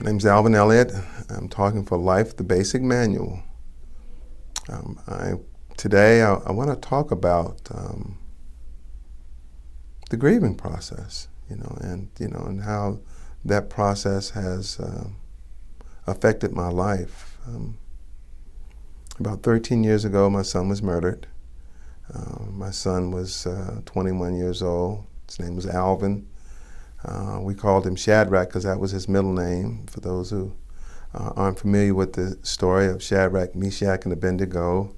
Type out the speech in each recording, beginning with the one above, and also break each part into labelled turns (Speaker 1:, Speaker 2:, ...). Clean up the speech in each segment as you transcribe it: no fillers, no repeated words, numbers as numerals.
Speaker 1: name's Alvin Elliott. I'm talking for Life, the Basic Manual. Today I want to talk about the grieving process, and how that process has affected my life. About 13 years ago, my son was murdered. My son was 21 years old. His name was Alvin. We called him Shadrach because that was his middle name. For those who aren't familiar with the story of Shadrach, Meshach, and Abednego,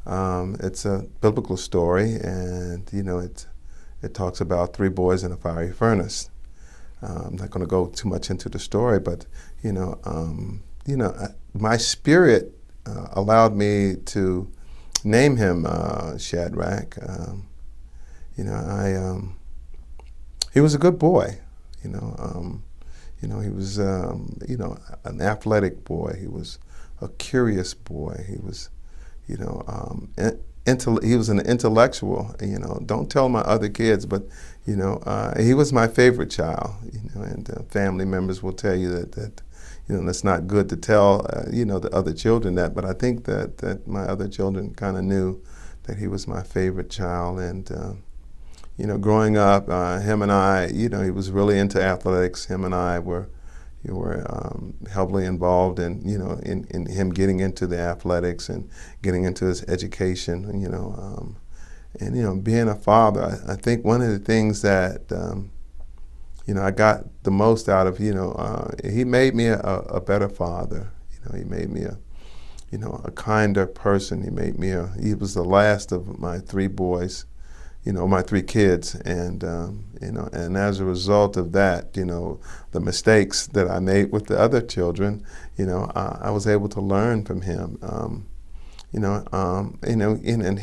Speaker 1: it's a biblical story, and it talks about three boys in a fiery furnace. I'm not going to go too much into the story, but my spirit allowed me to name him Shadrach. He was a good boy. He was an athletic boy. He was a curious boy. He was he was an intellectual. Don't tell my other kids, but he was my favorite child. And family members will tell you that that's not good to tell the other children that. But I think that my other children kind of knew that he was my favorite child. And growing up, him and I, he was really into athletics. Him and I were heavily involved in him getting into the athletics and getting into his education. And being a father, I think one of the things that I got the most out of, he made me a better father. He made me a kinder person. He was the last of my three boys, my three kids, and and as a result of that, the mistakes that I made with the other children, I was able to learn from him. And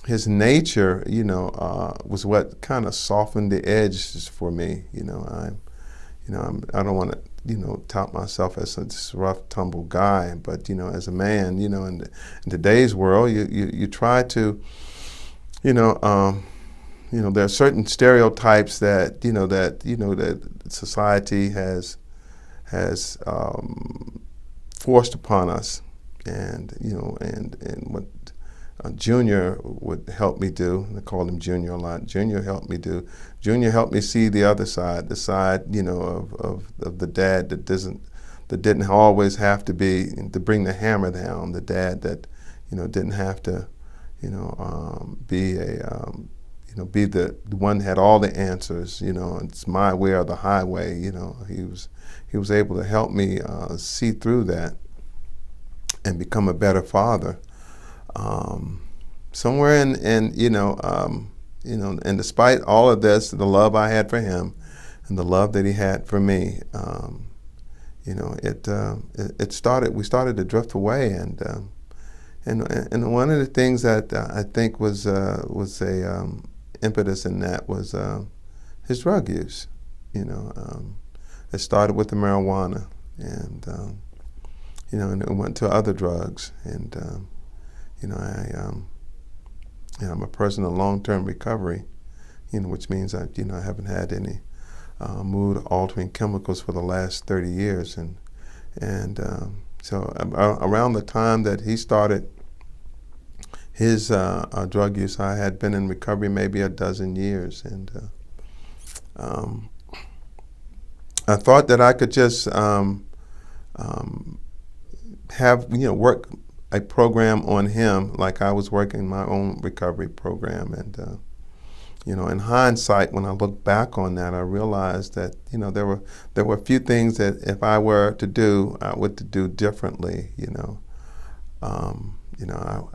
Speaker 1: his nature, was what kind of softened the edges for me. I don't want to, tout myself as this rough, tumble guy, but as a man, in today's world, you try to. There are certain stereotypes that that society has forced upon us, and what Junior would help me do. I called him Junior a lot. Junior helped me do. Junior helped me see the other side, the side of the dad that didn't always have to bring the hammer down. The dad that didn't have to. Be the one that had all the answers. It's my way or the highway. He was able to help me see through that and become a better father. Somewhere and despite all of this, the love I had for him and the love that he had for me, we started to drift away, and one of the things that I think was a impetus in that was his drug use. It started with the marijuana, and and it went to other drugs. And I'm a person in long-term recovery, which means I haven't had any mood-altering chemicals for the last 30 years, and so around the time that he started his drug use, I had been in recovery maybe a dozen years, and I thought that I could just have work a program on him like I was working my own recovery program, and in hindsight, when I look back on that, I realized that there were a few things that if I were to do, I would do differently.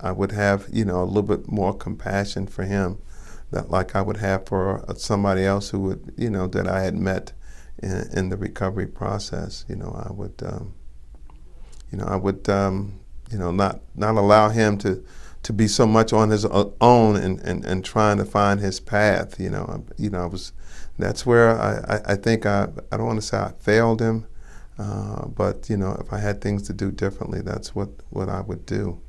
Speaker 1: I would have a little bit more compassion for him, that like I would have for somebody else who would that I had met in the recovery process. I would not allow him to be so much on his own and trying to find his path. That's where I think I don't want to say I failed him, but if I had things to do differently, that's what I would do.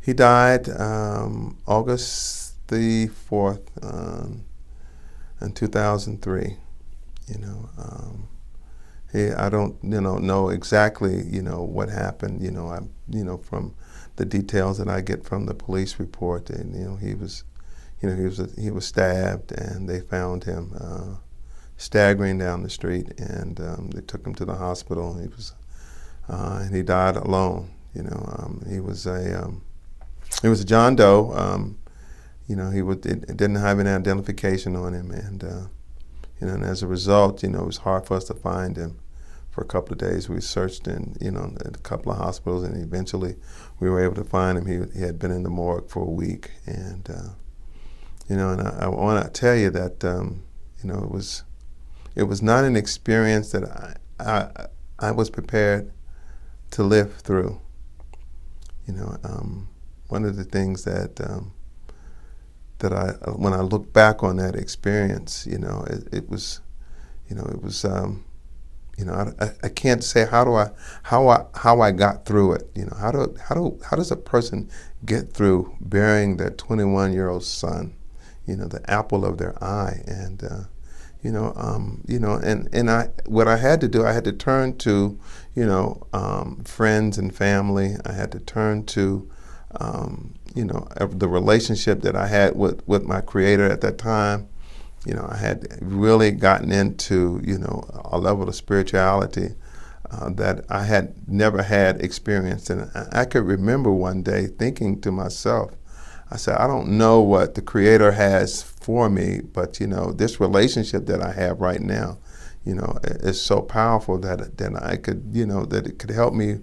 Speaker 1: He died August the 4th, in 2003. I don't know exactly what happened. From the details that I get from the police report, and he was stabbed, and they found him staggering down the street, and they took him to the hospital. And he died alone. He was a John Doe. It didn't have any identification on him, and as a result, it was hard for us to find him. For a couple of days, we searched in a couple of hospitals, and eventually we were able to find him. He had been in the morgue for a week, and I want to tell you that it was not an experience that I was prepared to live through. One of the things that when I look back on that experience, it was I can't say how I got through it. How does a person get through burying their 21-year-old son, the apple of their eye, and what I had to do, I had to turn to friends and family. I had to turn to the relationship that I had with my Creator at that time. I had really gotten into a level of spirituality that I had never had experienced. And I could remember one day thinking to myself, I said, I don't know what the Creator has for me, but this relationship that I have right now, is so powerful that I could, that it could help me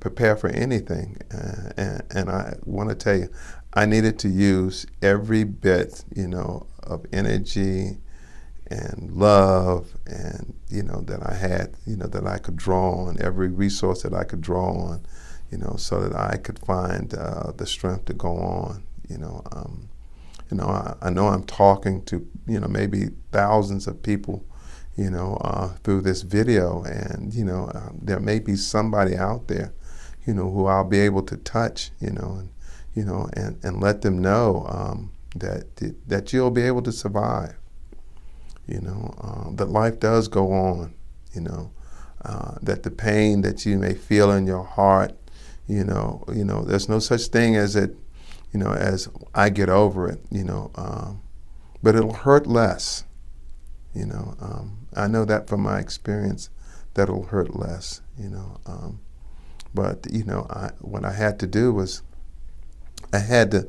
Speaker 1: prepare for anything. And I want to tell you, I needed to use every bit, of energy and love, and that I had, that I could draw on, every resource that I could draw on, so that I could find the strength to go on. I know I'm talking to maybe thousands of people, through this video, and there may be somebody out there, who I'll be able to touch, and let them know that you'll be able to survive. That life does go on. That the pain that you may feel in your heart, there's no such thing as it, as I get over it. But it'll hurt less. I know that from my experience, that'll hurt less. But what I had to do was, I had to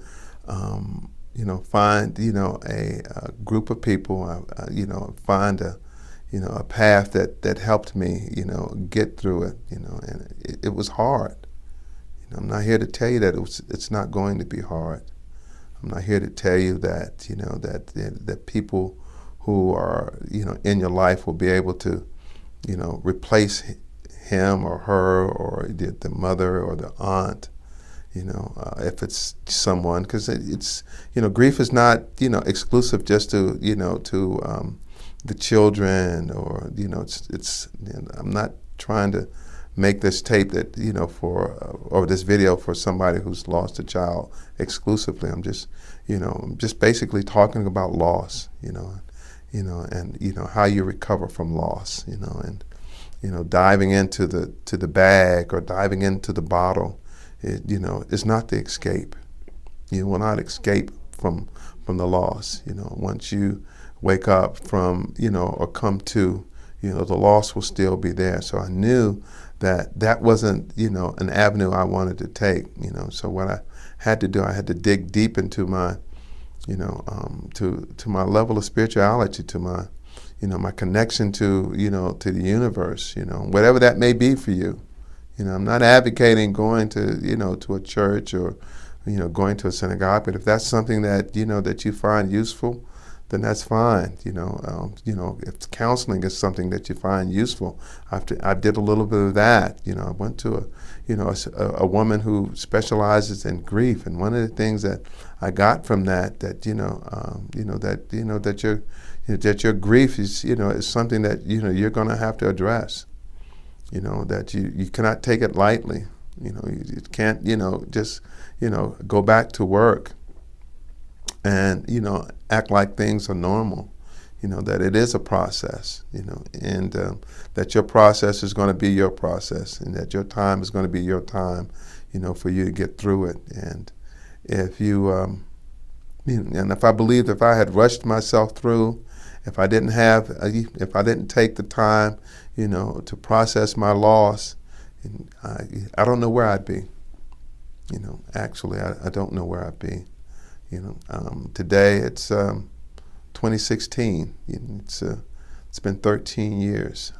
Speaker 1: find a group of people, find a path that helped me get through it, and it was hard. I'm not here to tell you that it's not going to be hard. I'm not here to tell you that that people who are in your life will be able to replace him or her, or the mother or the aunt. If it's someone, because it's grief is not exclusive just to the children, or it's I'm not trying to make this tape that or this video for somebody who's lost a child exclusively. I'm just basically talking about loss, and how you recover from loss, and diving into the bag or diving into the bottle. It's not the escape. You will not escape from the loss. Once you wake up from, or come to, the loss will still be there. So I knew that wasn't, an avenue I wanted to take. So what I had to do, I had to dig deep into my, to my level of spirituality, to my, my connection to, to the universe. Whatever that may be for you. I'm not advocating going to, to a church, or, going to a synagogue. But if that's something that, that you find useful, then that's fine. If counseling is something that you find useful, I did a little bit of that. I went to a woman who specializes in grief, and one of the things that I got from that that your grief is, is something that you're going to have to address. That you cannot take it lightly. You can't, just, go back to work and, act like things are normal. That it is a process, and that your process is going to be your process, and that your time is going to be your time, for you to get through it. And if and if I believed if I had rushed myself through, if I didn't take the time, to process my loss, I don't know where I'd be. Actually, I don't know where I'd be. Today it's 2016. It's been 13 years.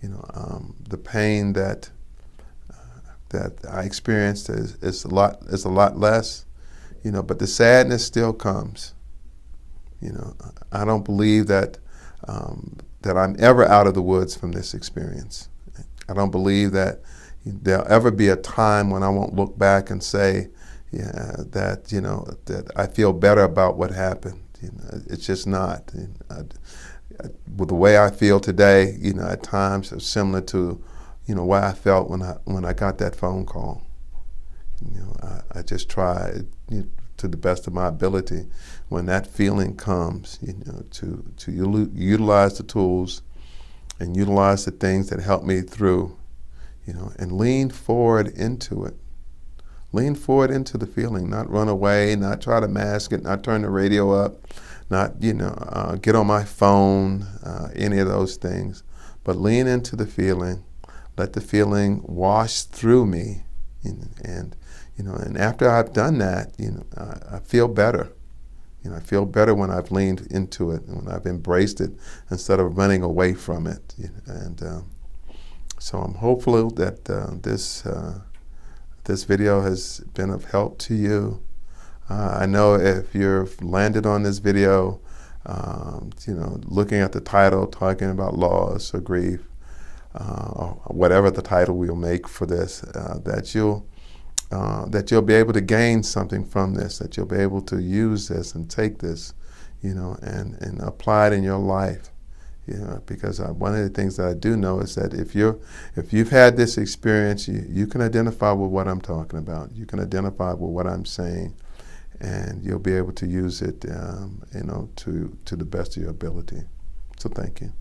Speaker 1: The pain that I experienced is a lot less. But the sadness still comes. I don't believe that I'm ever out of the woods from this experience. I don't believe that there'll ever be a time when I won't look back and say, that I feel better about what happened. It's just not. With the way I feel today, at times are similar to, way I felt when I got that phone call. I just try, to the best of my ability, when that feeling comes, to utilize the tools and utilize the things that help me through, and lean forward into it. Lean forward into the feeling, not run away, not try to mask it, not turn the radio up, not, get on my phone, any of those things. But lean into the feeling, let the feeling wash through me, and after I've done that, I feel better. I feel better when I've leaned into it and when I've embraced it instead of running away from it. And so I'm hopeful that this video has been of help to you. I know if you've landed on this video, looking at the title, talking about loss or grief, or whatever the title we'll make for this, that you'll be able to gain something from this, that you'll be able to use this and take this, and apply it in your life. Because one of the things that I do know is that if you've had this experience, you can identify with what I'm talking about. You can identify with what I'm saying, and you'll be able to use it, to the best of your ability. So thank you.